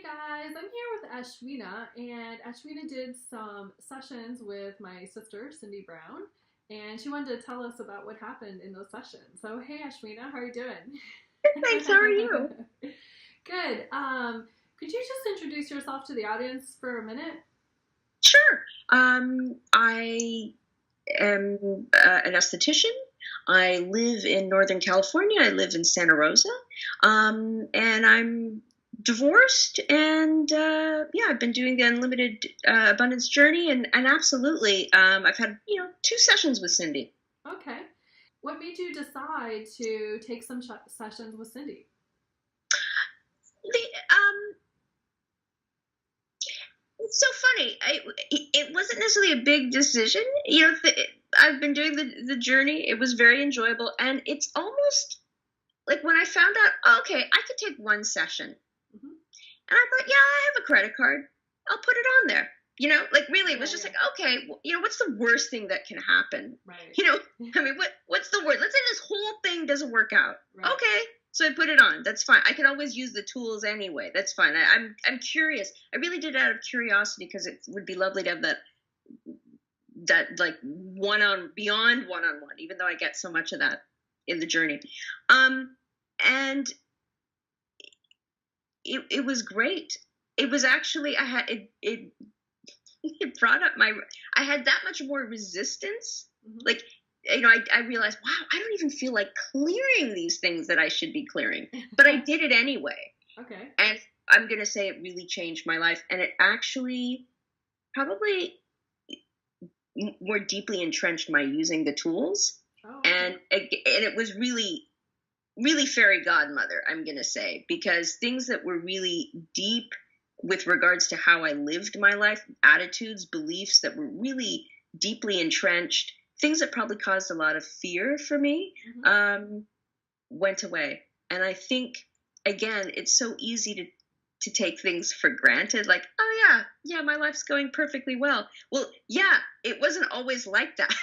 guys, I'm here with Ashwina, and Ashwina did some sessions with my sister, Cindy Brown, and she wanted to tell us about what happened in those sessions. So, hey Ashwina, how are you doing? Thanks. How are you? Good. Could you just introduce yourself to the audience for a minute? Sure. I am an esthetician. I live in Northern California. I live in Santa Rosa. And I'm divorced. And yeah, I've been doing the Unlimited Abundance Journey. And absolutely, I've had, two sessions with Cindy. Okay. What made you decide to take some sessions with Cindy? The, It's so funny. It wasn't necessarily a big decision. I've been doing the journey. It was very enjoyable. And it's almost like when I found out, okay, I could take one session. Mm-hmm. And I thought, yeah, I have a credit card. I'll put it on there. Really, it was just like, okay, what's the worst thing that can happen? Right. I mean, what's the worst? Let's say this whole thing doesn't work out. Right. Okay, so I put it on. That's fine. I can always use the tools anyway. That's fine. I'm curious. I really did it out of curiosity because it would be lovely to have that like beyond one-on-one, even though I get so much of that in the journey. And it was great. It was actually, it brought up I had that much more resistance. Mm-hmm. Like, I realized, wow, I don't even feel like clearing these things that I should be clearing, but I did it anyway. Okay. And I'm going to say it really changed my life. And it actually probably more deeply entrenched my using the tools. Oh, okay. And it was really, really fairy godmother, I'm going to say, because things that were really deep with regards to how I lived my life, attitudes, beliefs that were really deeply entrenched, things that probably caused a lot of fear for me, mm-hmm. Went away. And I think, again, it's so easy to take things for granted, like, oh yeah, my life's going perfectly well. Well, yeah, it wasn't always like that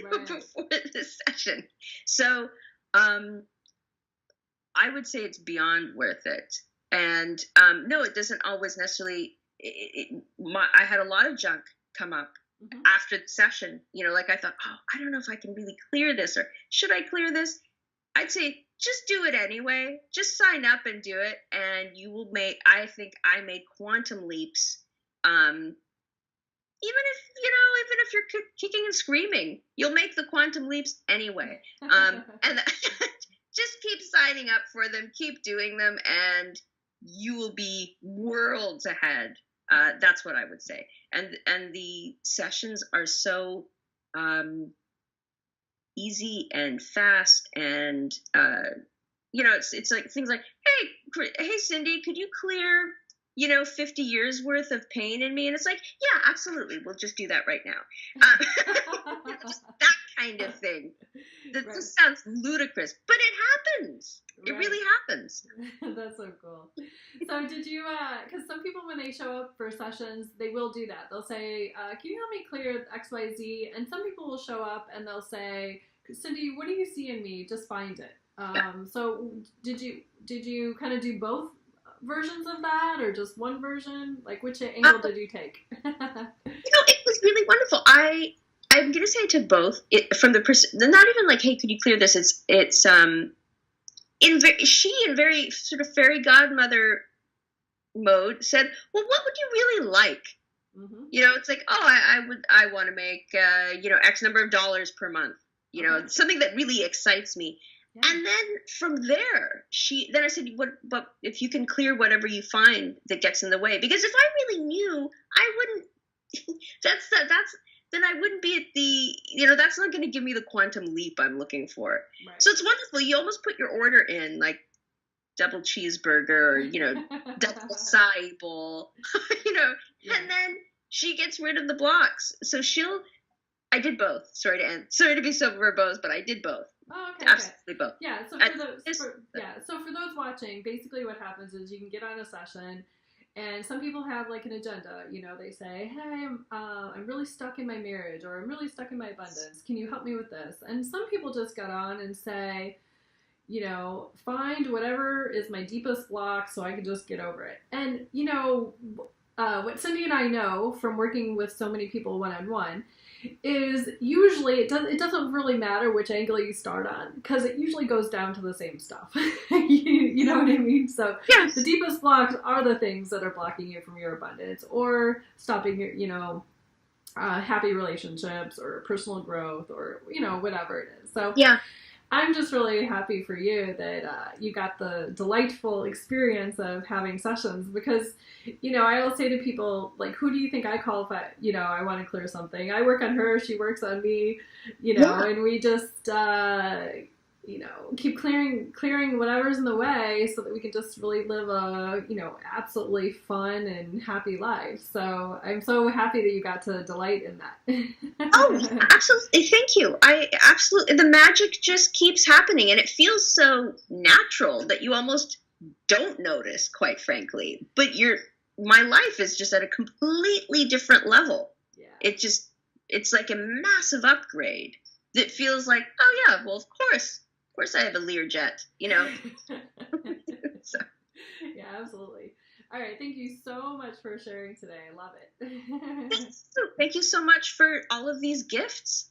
right. Before this session. So I would say it's beyond worth it. And no, it doesn't always necessarily. I had a lot of junk come up mm-hmm. after the session. Like I thought, oh, I don't know if I can really clear this, or should I clear this? I'd say just do it anyway. Just sign up and do it, and you will make. I think I made quantum leaps. Even if you're kicking and screaming, you'll make the quantum leaps anyway. And just keep signing up for them, keep doing them, and you will be worlds ahead. That's what I would say. And the sessions are so easy and fast, and it's like things like, hey Cindy, could you clear 50 years worth of pain in me? And it's like, yeah, absolutely, we'll just do that right now. That kind of thing. That right. Just sounds ludicrous, but it happens. Right. It really happens. That's so cool. So did you, because some people when they show up for sessions, they will do that. They'll say, can you help me clear XYZ? And some people will show up and they'll say, Cindy, what do you see in me? Just find it. Yeah. So did you kind of do both versions of that, or just one version? Like, which angle did you take? It was really wonderful. I'm going to say I took both. From the not even like, hey, could you clear this? It's she in very sort of fairy godmother mode said, well, what would you really like? Mm-hmm. It's like, oh, I want to make X number of dollars per month. Okay. Something that really excites me. Yeah. And then from there, then I said, but if you can clear whatever you find that gets in the way, because if I really knew, I wouldn't. Then I wouldn't be at the, that's not going to give me the quantum leap I'm looking for. Right. So it's wonderful. You almost put your order in, like double cheeseburger, or, double acai bowl, yeah. And then she gets rid of the blocks. So I did both. Sorry to be so verbose, but I did both. Oh, okay. Absolutely both. Yeah. So for those watching, basically what happens is you can get on a session. And some people have like an agenda, they say, hey, I'm really stuck in my marriage, or I'm really stuck in my abundance. Can you help me with this? And some people just got on and say, you know, find whatever is my deepest block so I can just get over it. And, what Cindy and I know from working with so many people one-on-one is usually it doesn't really matter which angle you start on, because it usually goes down to the same stuff. You know what I mean? So yes. The deepest blocks are the things that are blocking you from your abundance or stopping your, happy relationships or personal growth or, whatever it is. So yeah. I'm just really happy for you that you got the delightful experience of having sessions, because, I will say to people, like, who do you think I call if I want to clear something? I work on her, she works on me, and we just, keep clearing whatever's in the way so that we can just really live a, absolutely fun and happy life. So I'm so happy that you got to delight in that. Oh, absolutely. Thank you. The magic just keeps happening, and it feels so natural that you almost don't notice, quite frankly. But my life is just at a completely different level. Yeah. It's like a massive upgrade that feels like, oh yeah, well, of course I have a Learjet, So. Yeah, absolutely. All right. Thank you so much for sharing today. I love it. Thank you so much for all of these gifts.